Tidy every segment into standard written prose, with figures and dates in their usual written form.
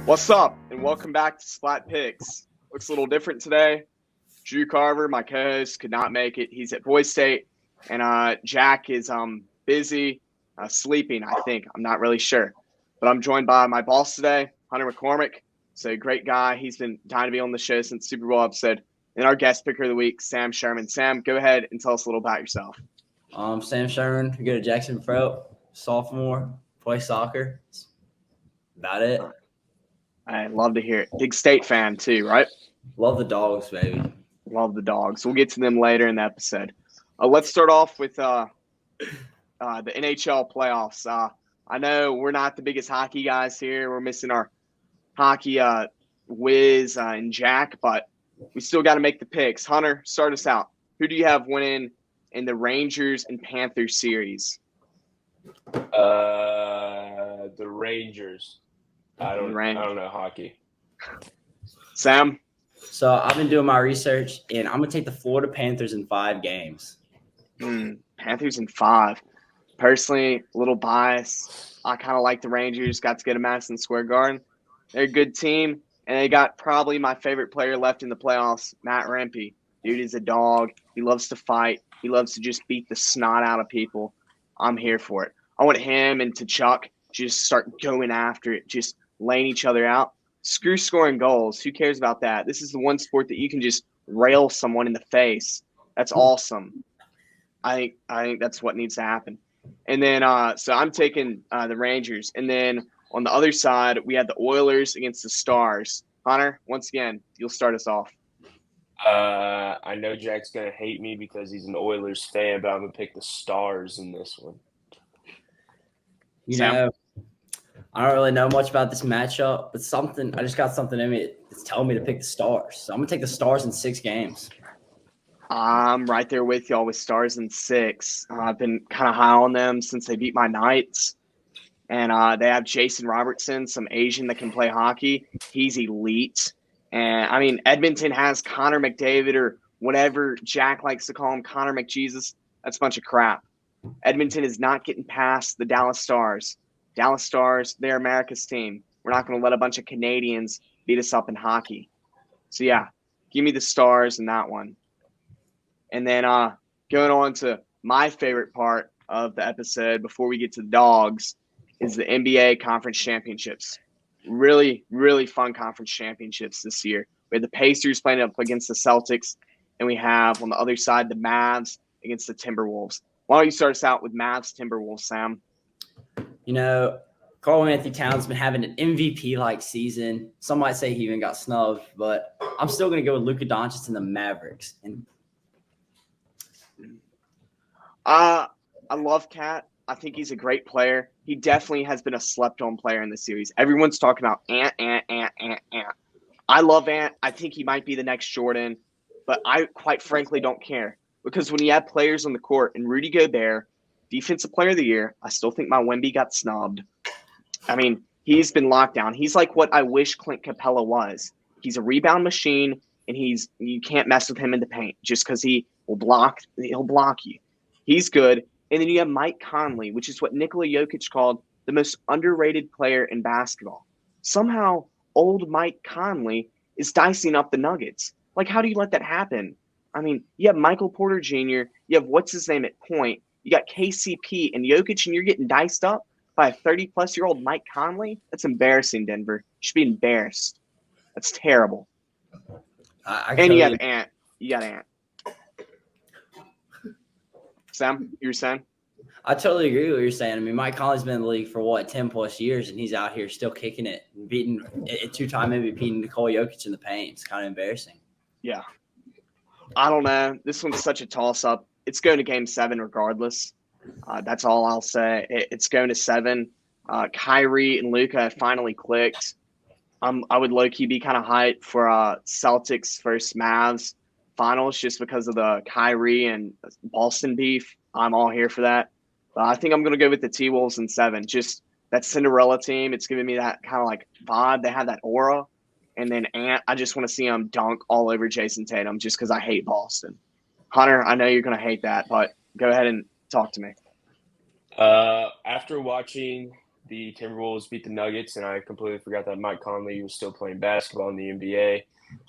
What's up, and welcome back to Splat Picks. Looks a little different today. Drew Carver, my co-host, could not make it. He's at Boise State, and Jack is busy sleeping, I think. I'm not really sure. But I'm joined by my boss today, Hunter McCormick. So great guy. He's been dying to be on the show since Super Bowl episode. And our guest picker of the week, Sam Sherman. Sam, go ahead and tell us a little about yourself. Sam Sherman, go to Jackson Pro, sophomore, play soccer. That's about it. I love to hear it. Big State fan too, right? Love the dogs, baby. Love the dogs. We'll get to them later in the episode. Let's start off with the NHL playoffs. I know we're not the biggest hockey guys here. We're missing our hockey whiz and Jack, but we still got to make the picks. Hunter, start us out. Who do you have winning in the Rangers and Panthers series? The Rangers. I don't know hockey. Sam? So I've been doing my research, and I'm going to take the Florida Panthers in 5 games. Panthers in 5. Personally, a little biased. I kind of like the Rangers. Got to go to Madison Square Garden. They're a good team, and they got probably my favorite player left in the playoffs, Matt Rempe. Dude is a dog. He loves to fight. He loves to just beat the snot out of people. I'm here for it. I want him and T'Chuk just start going after it, just laying each other out. Screw scoring goals. Who cares about that? This is the one sport that you can just rail someone in the face. That's awesome. I think that's what needs to happen. And then so I'm taking the Rangers. And then on the other side, we had the Oilers against the Stars. Hunter, once again, you'll start us off. I know Jack's going to hate me because he's an Oilers fan, but I'm going to pick the Stars in this one. You know, I don't really know much about this matchup, but I just got something in me that's telling me to pick the Stars. So I'm going to take the Stars in 6 games. I'm right there with y'all with Stars in 6. I've been kind of high on them since they beat my Knights. And they have Jason Robertson, some Asian that can play hockey. He's elite. And, I mean, Edmonton has Connor McDavid or whatever Jack likes to call him, Connor McJesus. That's a bunch of crap. Edmonton is not getting past the Dallas Stars. Dallas Stars, they're America's team. We're not going to let a bunch of Canadians beat us up in hockey. So, yeah, give me the Stars in that one. And then going on to my favorite part of the episode before we get to the dogs is the NBA Conference Championships. Really, really fun conference championships this year. We had the Pacers playing up against the Celtics, and we have on the other side the Mavs against the Timberwolves. Why don't you start us out with Mavs Timberwolves, Sam? You know, Karl-Anthony Towns has been having an MVP-like season. Some might say he even got snubbed, but I'm still going to go with Luka Doncic and the Mavericks. I love Cat. I think he's a great player. He definitely has been a slept-on player in the series. Everyone's talking about Ant. I love Ant. I think he might be the next Jordan, but I quite frankly don't care because when you have players on the court and Rudy Gobert, Defensive Player of the Year, I still think my Wemby got snubbed. I mean, he's been locked down. He's like what I wish Clint Capella was. He's a rebound machine, and you can't mess with him in the paint just because he'll block you. He's good. And then you have Mike Conley, which is what Nikola Jokic called the most underrated player in basketball. Somehow, old Mike Conley is dicing up the Nuggets. Like, how do you let that happen? I mean, you have Michael Porter Jr., you have what's-his-name at point, you got KCP and Jokic, and you're getting diced up by a 30-plus-year-old Mike Conley? That's embarrassing, Denver. You should be embarrassed. That's terrible. And you have Ant. You got Ant. Sam, you were saying? I totally agree with what you're saying. I mean, Mike Conley's been in the league for, 10-plus years, and he's out here still kicking it and beating a 2-time MVP Nikola Jokic in the paint. It's kind of embarrassing. Yeah. I don't know. This one's such a toss-up. It's going to Game 7 regardless. That's all I'll say. It's going to 7. Kyrie and Luka have finally clicked. I would low-key be kind of hyped for Celtics versus Mavs finals just because of the Kyrie and Boston beef. I'm all here for that. I think I'm going to go with the T-Wolves in 7. Just that Cinderella team, it's giving me that kind of like vibe. They have that aura. And then Ant, I just want to see him dunk all over Jason Tatum just because I hate Boston. Hunter, I know you're going to hate that, but go ahead and talk to me. After watching the Timberwolves beat the Nuggets, and I completely forgot that Mike Conley was still playing basketball in the NBA.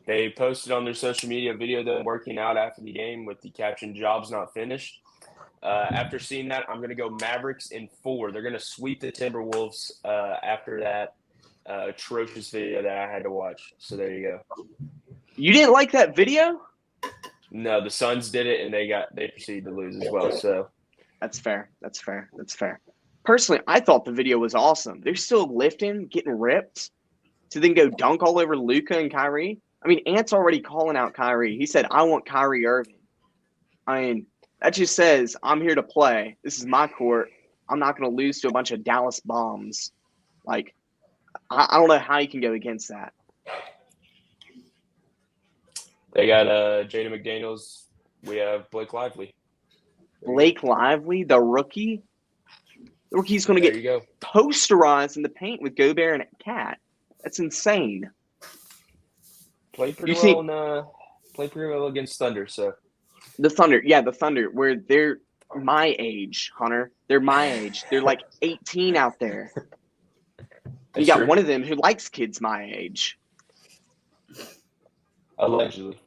They posted on their social media a video of them working out after the game with the caption "Job's not finished." After seeing that, I'm going to go Mavericks in 4. They're going to sweep the Timberwolves after that atrocious video that I had to watch. So there you go. You didn't like that video? No, the Suns did it, and they proceeded to lose as well. So That's fair. That's fair. That's fair. Personally, I thought the video was awesome. They're still lifting, getting ripped, to then go dunk all over Luka and Kyrie. I mean, Ant's already calling out Kyrie. He said, "I want Kyrie Irving." I mean, that just says I'm here to play. This is my court. I'm not going to lose to a bunch of Dallas bombs. Like, I don't know how you can go against that. they got Jaden McDaniels. We have Blake Lively. Blake Lively, the rookie. The rookie's going to get posterized in the paint with Gobert and Cat. That's insane. Played pretty well against Thunder. So the Thunder, where they're my age, Hunter. They're my age. They're like 18 out there. You got one of them who likes kids my age. Allegedly.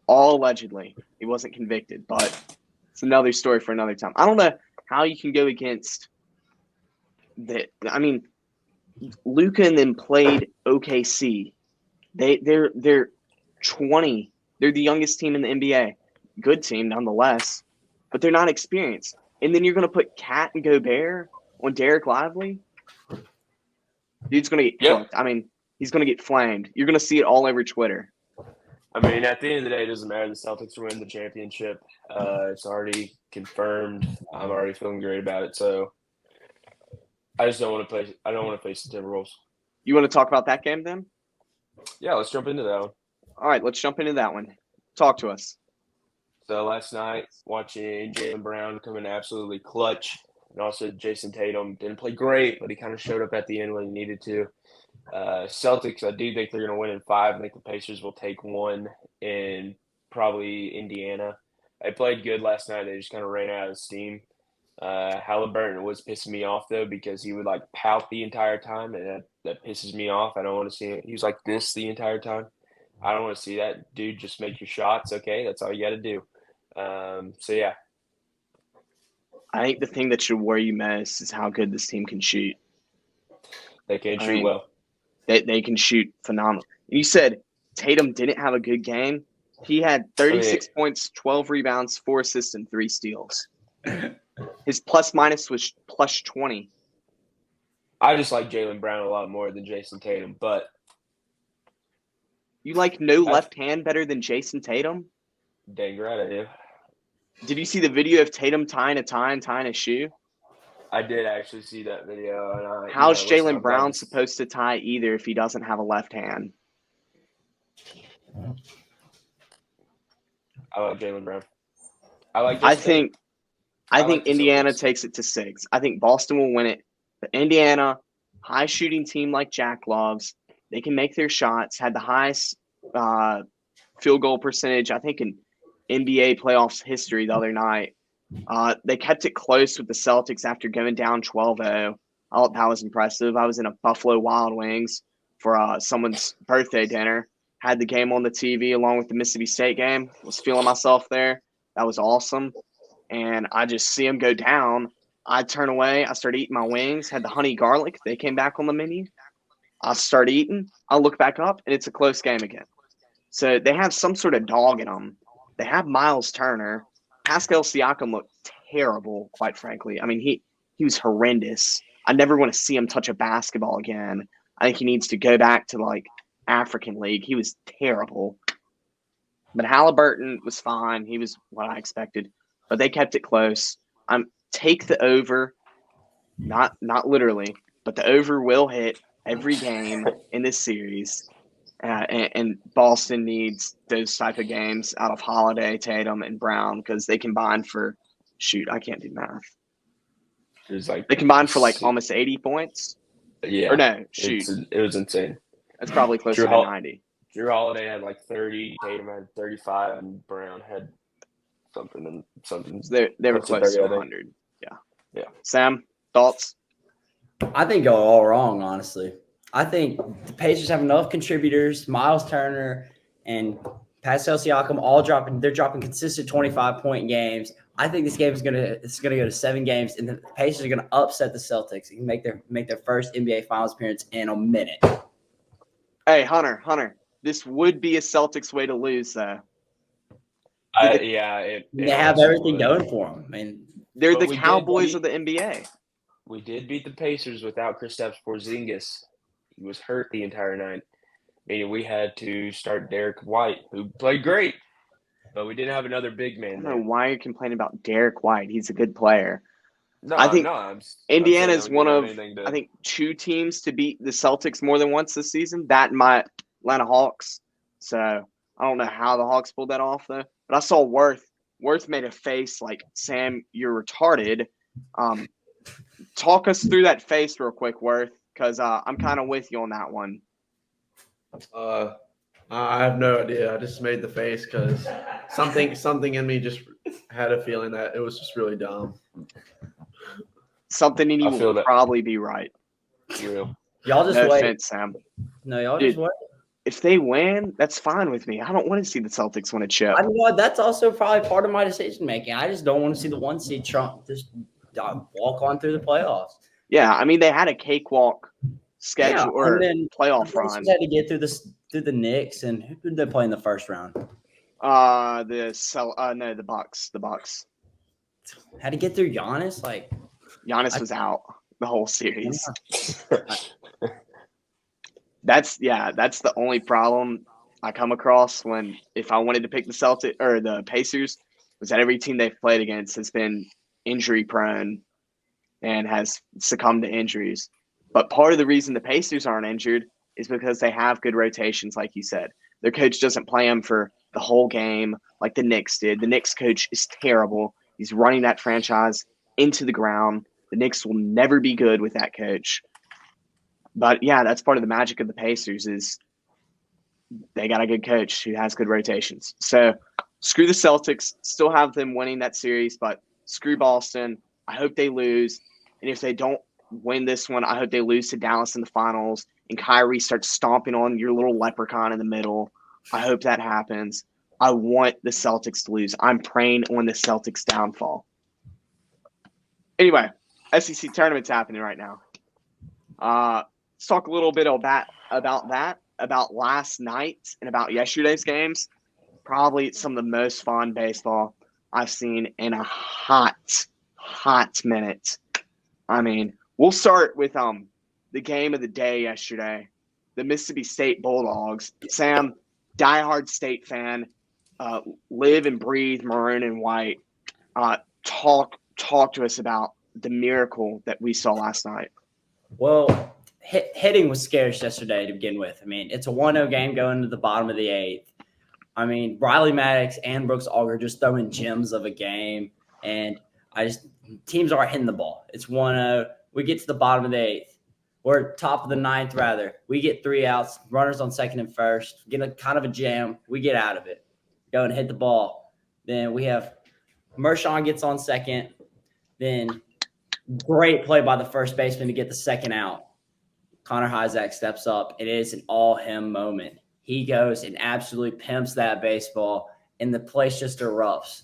All allegedly. He wasn't convicted, but it's another story for another time. I don't know how you can go against that. I mean, Luka and them played OKC. They're 20. They're the youngest team in the NBA. Good team nonetheless, but they're not experienced. And then you're going to put Cat and Gobert on Derek Lively? Dude's going to get cooked. I mean, he's going to get flamed. You're going to see it all over Twitter. I mean, at the end of the day, it doesn't matter. The Celtics win the championship. It's already confirmed. I'm already feeling great about it. So I just don't want to play. I don't want to face the Timberwolves. You want to talk about that game then? Yeah, let's jump into that one. All right, let's jump into that one. Talk to us. So last night, watching Jaylen Brown come in absolutely clutch, and also Jason Tatum didn't play great, but he kind of showed up at the end when he needed to. Celtics, I do think they're going to win in 5. I think the Pacers will take 1 in probably Indiana. They played good last night. They just kind of ran out of steam. Halliburton was pissing me off, though, because he would, pout the entire time, and that pisses me off. I don't want to see it. He was like this the entire time. I don't want to see that. Dude, just make your shots, okay? That's all you got to do. So, yeah. I think the thing that should worry you most is how good this team can shoot. They can shoot well. They can shoot phenomenal. You said Tatum didn't have a good game. He had 36 points, 12 rebounds, 4 assists, and 3 steals. His plus-minus was plus 20. I just like Jaylen Brown a lot more than Jason Tatum, but you like no left hand better than Jason Tatum? Dang right I do. Did you see the video of Tatum tying a tie and tying a shoe? I did actually see that video. And how's Jaylen Brown supposed to tie either if he doesn't have a left hand? I like Jaylen Brown. I think Indiana takes it to 6. I think Boston will win it. But Indiana, high shooting team like Jack loves, they can make their shots. Had the highest field goal percentage, I think, in NBA playoffs history the other night. They kept it close with the Celtics after going down 12-0. I thought that was impressive. I was in a Buffalo Wild Wings for someone's birthday dinner. Had the game on the TV along with the Mississippi State game. Was feeling myself there. That was awesome. And I just see them go down. I turn away. I start eating my wings. Had the honey garlic. They came back on the menu. I start eating. I look back up, and it's a close game again. So they have some sort of dog in them. They have Miles Turner. Pascal Siakam looked terrible, quite frankly. I mean, he was horrendous. I never want to see him touch a basketball again. I think he needs to go back to, African League. He was terrible. But Halliburton was fine. He was what I expected. But they kept it close. Take the over, not literally, but the over will hit every game in this series. And Boston needs those type of games out of Holiday, Tatum, and Brown because they combined for – I can't do math. They combined for almost 80 points? Yeah. Or no, shoot. It was insane. That's probably closer to 90. Drew Holiday had 30, Tatum had 35, and Brown had something. They were close to 100. Yeah. Sam, thoughts? I think go all wrong, honestly. I think the Pacers have enough contributors, Miles Turner and Pascal Siakam all dropping. They're dropping consistent 25-point games. I think this game is gonna go to 7 games, and the Pacers are gonna upset the Celtics and make their first NBA Finals appearance in a minute. Hey, Hunter, this would be a Celtics way to lose, though. They have everything going for them. I mean, they're the Cowboys of the NBA. We did beat the Pacers without Kristaps Porzingis. He was hurt the entire night. Meaning we had to start Derek White, who played great, but we didn't have another big man I don't there. know why you're complaining about Derek White. He's a good player. No, I think Indiana is one of, I think, 2 teams to beat the Celtics more than once this season. That and my Atlanta Hawks. So I don't know how the Hawks pulled that off, though. But I saw Worth. Worth made a face like, Sam, you're retarded. Talk us through that face real quick, Worth, because I'm kind of with you on that one. I have no idea. I just made the face because something in me just had a feeling that it was just really dumb. Something in you will probably be right. Real. Y'all just no wait. offense, Sam. No, y'all just wait. If they win, that's fine with me. I don't want to see the Celtics win a chip. I know that's also probably part of my decision making. I just don't want to see the 1 seed Trump just walk on through the playoffs. Yeah, I mean they had a cakewalk schedule or playoff run. They had to get through the Knicks, and who did they play in the first round? The Bucks. The Bucks. Had to get through Giannis. Like Giannis was out the whole series. That's the only problem I come across if I wanted to pick the Celtics or the Pacers, was that every team they've played against has been injury prone and has succumbed to injuries. But part of the reason the Pacers aren't injured is because they have good rotations, like you said. Their coach doesn't play them for the whole game like the Knicks did. The Knicks coach is terrible. He's running that franchise into the ground. The Knicks will never be good with that coach. But, yeah, that's part of the magic of the Pacers is they got a good coach who has good rotations. So, screw the Celtics. Still have them winning that series, but screw Boston. I hope they lose. And if they don't win this one, I hope they lose to Dallas in the finals and Kyrie starts stomping on your little leprechaun in the middle. I hope that happens. I want the Celtics to lose. I'm praying on the Celtics' downfall. Anyway, SEC tournament's happening right now. Let's talk a little bit about that, about last night and about yesterday's games. Probably some of the most fun baseball I've seen in a hot minute. I mean, we'll start with the game of the day yesterday, the Mississippi State Bulldogs. Sam, diehard State fan, live and breathe maroon and white. Talk to us about the miracle that we saw last night. Well, hitting was scarce yesterday to begin with. I mean, it's a 1-0 game going to the bottom of the 8th. I mean, Riley Maddox and Brooks Auger just throwing gems of a game, and teams aren't hitting the ball. It's 1-0. We get to the bottom of the 8th. We're top of the 9th, rather. We get 3 outs, runners on second and first, get a kind of a jam. We get out of it, go and hit the ball. Then we have Mershon gets on second. Then great play by the first baseman to get the second out. Connor Hyzak steps up. It is an all-him moment. He goes and absolutely pimps that baseball, and the place just erupts.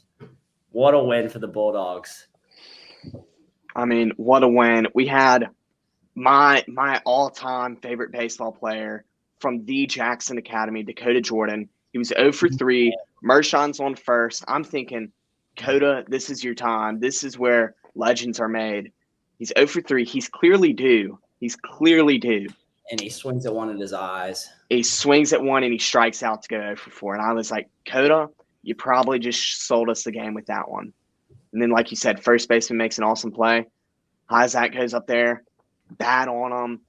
What a win for the Bulldogs. I mean, what a win. We had my all-time favorite baseball player from the Jackson Academy, Dakota Jordan. He was 0 for 3. Mershon's on first. I'm thinking, Coda, this is your time. This is where legends are made. He's 0 for 3. He's clearly due. And he swings at one of his eyes. He swings at one and he strikes out to go 0 for 4. And I was like, Coda, you probably just sold us the game with that one. And then, like you said, first baseman makes an awesome play. Hyzak goes up there, bat on him.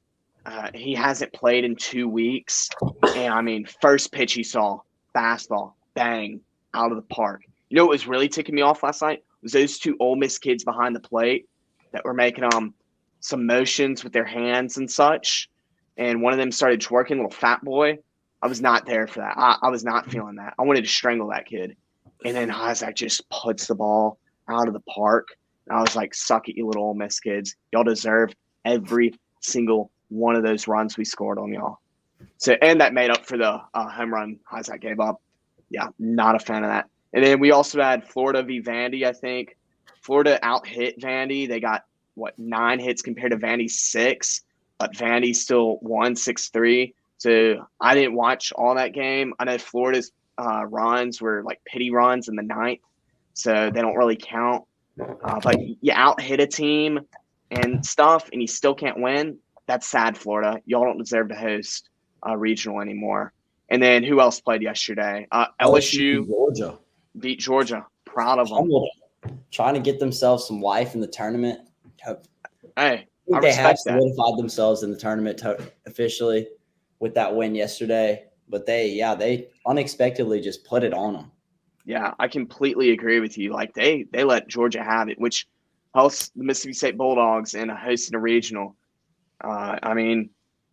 He hasn't played in 2 weeks. And, I mean, first pitch he saw, fastball, bang, out of the park. You know what was really ticking me off last night? Was those 2 Ole Miss kids behind the plate that were making some motions with their hands and such. And one of them started twerking, little fat boy. I was not there for that. I was not feeling that. I wanted to strangle that kid. And then Hyzak just puts the ball out of the park. And I was like, suck it, you little Ole Miss kids. Y'all deserve every single one of those runs we scored on y'all. So, and that made up for the home run Isaac gave up. Yeah, not a fan of that. And then we also had Florida v. Vandy, I think. Florida out-hit Vandy. They got, 9 hits compared to Vandy's 6. But Vandy still won 6-3. So I didn't watch all that game. I know Florida's runs were like pity runs in the 9th. So they don't really count. But you out-hit a team and stuff, and you still can't win. That's sad, Florida. Y'all don't deserve to host regional anymore. And then who else played yesterday? LSU Georgia beat Georgia. Proud of them. Humbled. Trying to get themselves some life in the tournament. Hey, I they have respect that. solidified themselves in the tournament officially with that win yesterday. But they unexpectedly just put it on them. Yeah, I completely agree with you. Like they let Georgia have it, which helps the Mississippi State Bulldogs in hosting a regional. I mean,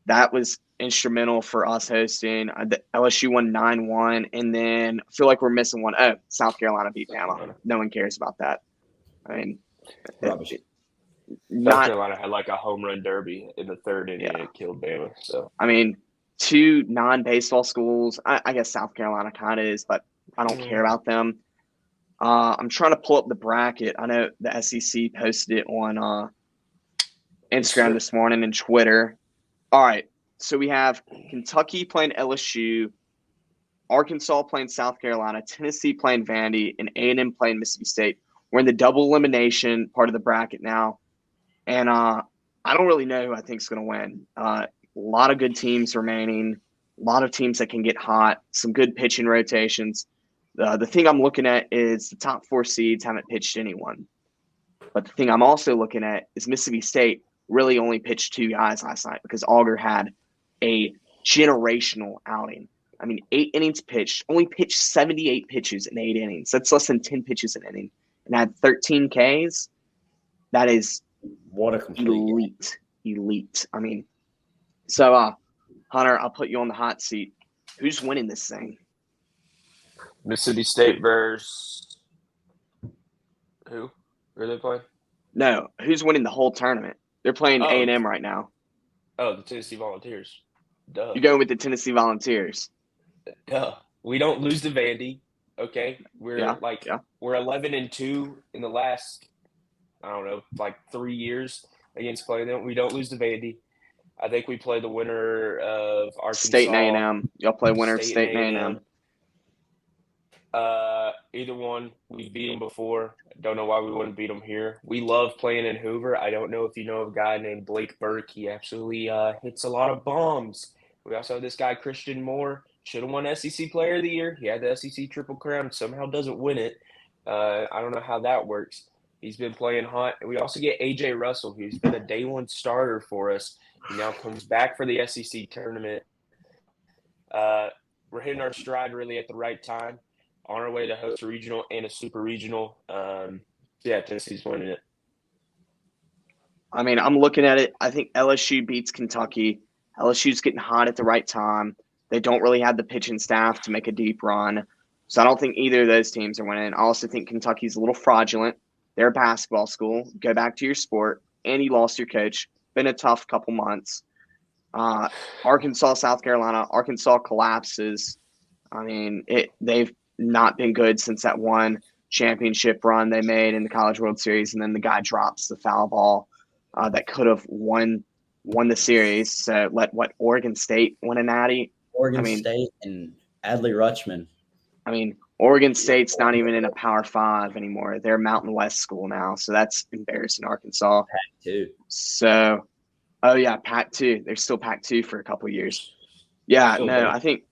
that was instrumental for us hosting. The LSU won 9-1, and then I feel like we're missing one. Oh, South Carolina beat Bama. No one cares about that. I mean, Rubbish. South Carolina had like a home run derby in the 3rd inning and it killed Bama. So I mean, 2 non-baseball schools. I guess South Carolina kind of is, but I don't care about them. I'm trying to pull up the bracket. I know the SEC posted it on Instagram this morning and Twitter. All right, so we have Kentucky playing LSU, Arkansas playing South Carolina, Tennessee playing Vandy, and A&M playing Mississippi State. We're in the double elimination part of the bracket now, and I don't really know who I think is going to win. A lot of good teams remaining, a lot of teams that can get hot, some good pitching rotations. The thing I'm looking at is the top 4 seeds haven't pitched anyone. But the thing I'm also looking at is Mississippi State really only pitched 2 guys last night because Auger had a generational outing. I mean, 8 innings pitched, only pitched 78 pitches in 8 innings. That's less than 10 pitches an inning. And had 13 Ks. That is what a complete elite. I mean, so Hunter, I'll put you on the hot seat. Who's winning this thing? Mississippi State versus who? Who are they playing? No, who's winning the whole tournament? They're playing A&M right now. Oh, the Tennessee Volunteers. Duh. You're going with the Tennessee Volunteers. Duh. We don't lose to Vandy. Okay, we're 11-2 in the last, I don't know, like 3 years against playing them. We don't lose to Vandy. I think we play the winner of Arkansas. State and A&M. Y'all play winner of State and A&M. Either one, we've beat them before. Don't know why we wouldn't beat them here. We love playing in Hoover. I don't know if you know of a guy named Blake Burke. He absolutely hits a lot of bombs. We also have this guy, Christian Moore. Should have won SEC Player of the Year. He had the SEC Triple Crown. Somehow doesn't win it. I don't know how that works. He's been playing hot. And we also get A.J. Russell, who's been a day one starter for us. He now comes back for the SEC tournament. We're hitting our stride really at the right time. On our way to host a regional and a super regional. Tennessee's winning it. I mean, I'm looking at it. I think LSU beats Kentucky. LSU's getting hot at the right time. They don't really have the pitching staff to make a deep run. So I don't think either of those teams are winning. I also think Kentucky's a little fraudulent. They're a basketball school. Go back to your sport. And you lost your coach. Been a tough couple months. Arkansas, South Carolina. Arkansas collapses. I mean, they've not been good since that one championship run they made in the College World Series, and then the guy drops the foul ball that could have won the series. So let Oregon State win a natty. Oregon State and Adley Rutschman. I mean, Oregon State's not even in a Power 5 anymore. They're a Mountain West school now, so that's embarrassing. Arkansas. Pac-2. So, Pac-2. They're still Pac-2 for a couple of years. Yeah, I think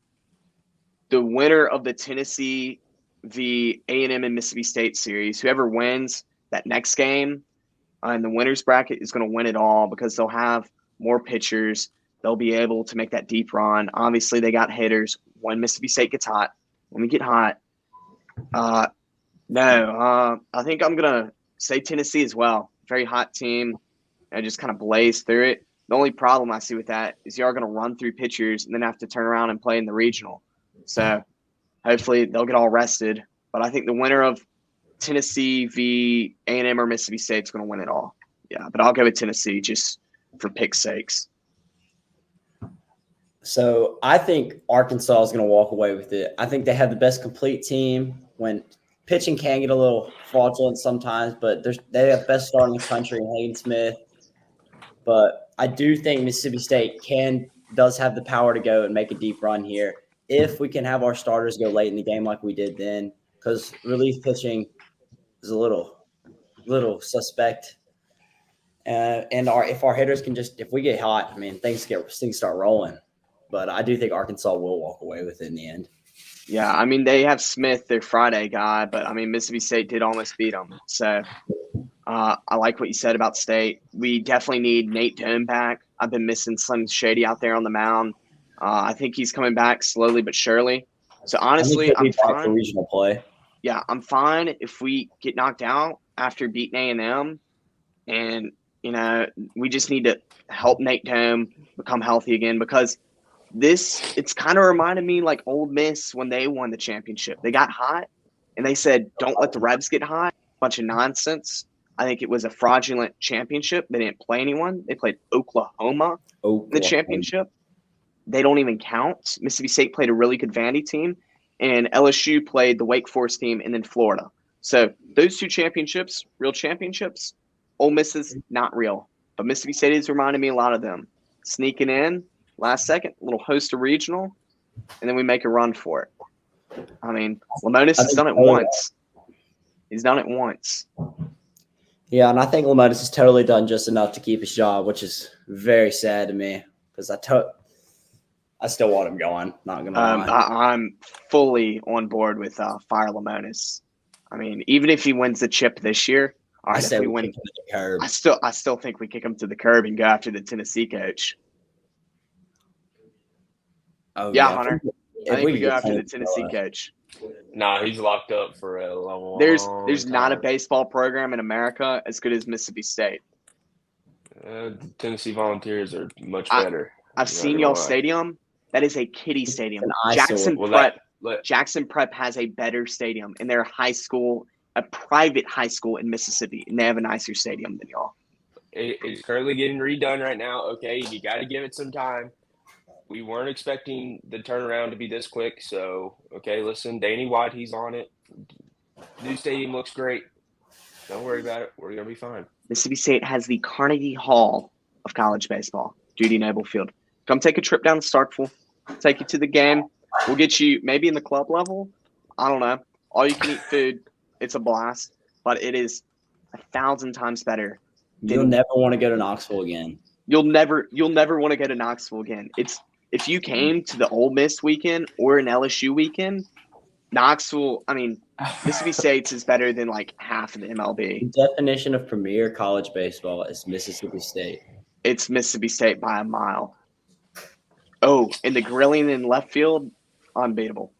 the winner of the Tennessee v. A&M and Mississippi State series, whoever wins that next game in the winner's bracket is going to win it all because they'll have more pitchers. They'll be able to make that deep run. Obviously, they got hitters when Mississippi State gets hot. When we get hot, I think I'm going to say Tennessee as well. Very hot team. And just kind of blaze through it. The only problem I see with that is you are going to run through pitchers and then have to turn around and play in the regional. So hopefully they'll get all rested. But I think the winner of Tennessee v. A&M or Mississippi State is going to win it all. Yeah, but I'll go with Tennessee just for pick's sakes. So I think Arkansas is going to walk away with it. I think they have the best complete team. When pitching can get a little fraudulent sometimes, but they have best starting in the country in Hayden Smith. But I do think Mississippi State does have the power to go and make a deep run here if we can have our starters go late in the game like we did then, because relief pitching is a little suspect. If our hitters can if we get hot, I mean things start rolling. But I do think Arkansas will walk away with it in the end. Yeah, I mean they have Smith, their Friday guy, but I mean Mississippi State did almost beat them. So I like what you said about State. We definitely need Nate Dome back. I've been missing Slim Shady out there on the mound. I think he's coming back slowly but surely. So honestly, I'm fine for regional play. Yeah, I'm fine if we get knocked out after beating A&M, and we just need to help Nate Dome become healthy again, because it's kind of reminded me like Ole Miss when they won the championship. They got hot, and they said, "Don't let the Rebs get hot." Bunch of nonsense. I think it was a fraudulent championship. They didn't play anyone. They played Oklahoma in the championship. They don't even count. Mississippi State played a really good Vandy team, and LSU played the Wake Forest team, and then Florida. So those two championships, real championships. Ole Miss is not real, but Mississippi State has reminded me a lot of them. Sneaking in last second, little host a regional, and then we make a run for it. I mean, Lamonis has done it once. He's done it once. Yeah, and I think Lamonis has totally done just enough to keep his job, which is very sad to me, because I still want him going. Not gonna lie. I'm fully on board with Fire Lamonis. I mean, even if he wins the chip this year, all right, if we win, the curb. I still think we kick him to the curb and go after the Tennessee coach. Oh yeah, Hunter. I think we go after the Tennessee coach. Nah, he's locked up for a long There's time. not a baseball program in America as good as Mississippi State. The Tennessee Volunteers are much better. I've seen y'all stadium. That is a kiddie stadium. Jackson Prep has a better stadium, and they're a private high school in Mississippi, and they have a nicer stadium than y'all. It's currently getting redone right now. Okay, you got to give it some time. We weren't expecting the turnaround to be this quick. So, okay, listen, Danny White, he's on it. New stadium looks great. Don't worry about it. We're going to be fine. Mississippi State has the Carnegie Hall of college baseball, Judy Noble Field. Come take a trip down to Starkville. Take you to the game. We'll get you maybe in the club level. I don't know. All you can eat food. It's a blast, but it is 1,000 times better. You'll never want to go to Knoxville again. You'll never want to go to Knoxville again. If you came to the Ole Miss weekend or an LSU weekend, Knoxville, I mean, Mississippi State's is better than like half of the MLB. The definition of premier college baseball is Mississippi State. It's Mississippi State by a mile. Oh, and the grilling in left field, unbeatable.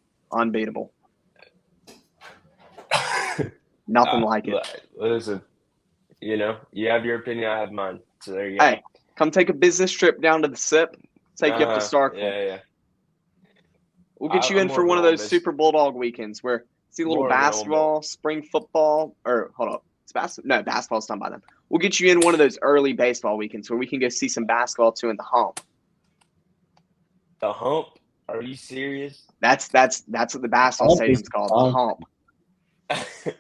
Nothing like it. Listen, you have your opinion, I have mine. So there you go. Hey, come take a business trip down to the SIP. Take you up to Starkville. Yeah. We'll get you in for one of those Super Bulldog weekends where see a little basketball, spring football, or hold up. Basketball's done by them. We'll get you in one of those early baseball weekends where we can go see some basketball too in the Hump. The Hump? Are you serious? That's what the basketball stadium's called, the Hump.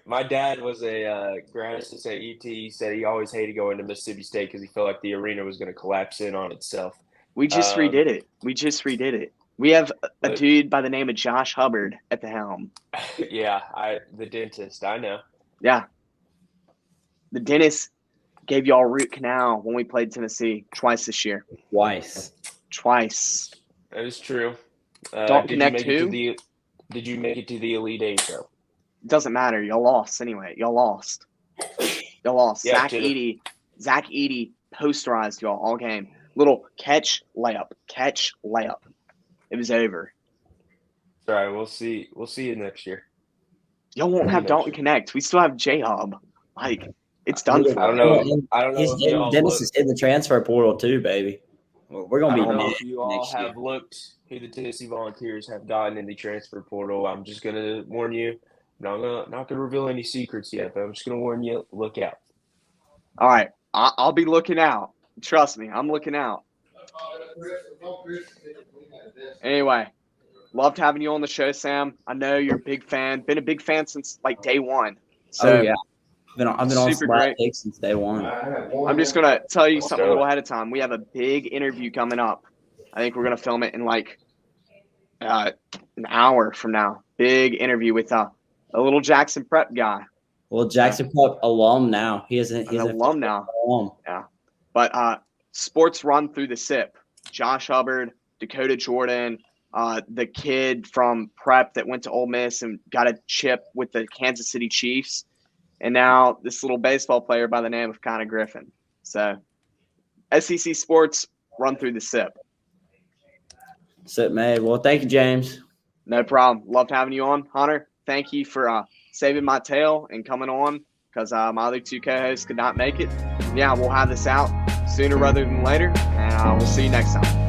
My dad was a grad assistant at ET. He said he always hated going to Mississippi State because he felt like the arena was going to collapse in on itself. We just redid it. We have a dude by the name of Josh Hubbard at the helm. Yeah, the dentist, I know. Yeah. The dentist gave y'all root canal when we played Tennessee twice this year. Twice. That is true. Don't connect who? Did you make it to the Elite Eight, though? It doesn't matter. Y'all lost anyway. Y'all lost. Yeah, Zach Edey posterized y'all all game. Little catch, layup. It was over. All right, we'll see. We'll see you next year. Y'all won't have Dalton Connect. We still have J-Hub. Like, it's done for. I don't know. Dennis is in the transfer portal too, baby. We're gonna be. I don't know if you all have looked who the Tennessee Volunteers have gotten in the transfer portal. I'm just gonna warn you. I'm not gonna reveal any secrets yet, but I'm just gonna warn you. Look out. All right, I'll be looking out. Trust me, I'm looking out. Anyway, loved having you on the show, Sam. I know you're a big fan. Been a big fan since like day one. So Oh yeah, I've been on super Splat great. since day one. I'm just gonna tell you something a little ahead of time. We have a big interview coming up. I think we're gonna film it in like an hour from now. Big interview with a little Jackson Prep guy. Well, Jackson Prep alum now. He's an alum now. Alum. Yeah, but sports run through the SIP. Josh Hubbard, Dakota Jordan, the kid from Prep that went to Ole Miss and got a chip with the Kansas City Chiefs, and now this little baseball player by the name of Connor Griffin. So, SEC sports run through the SIP. SIP made. Well, thank you, James. No problem. Loved having you on, Hunter. Thank you for saving my tail and coming on because my other two co-hosts could not make it. Yeah, we'll have this out sooner rather than later, and we'll see you next time.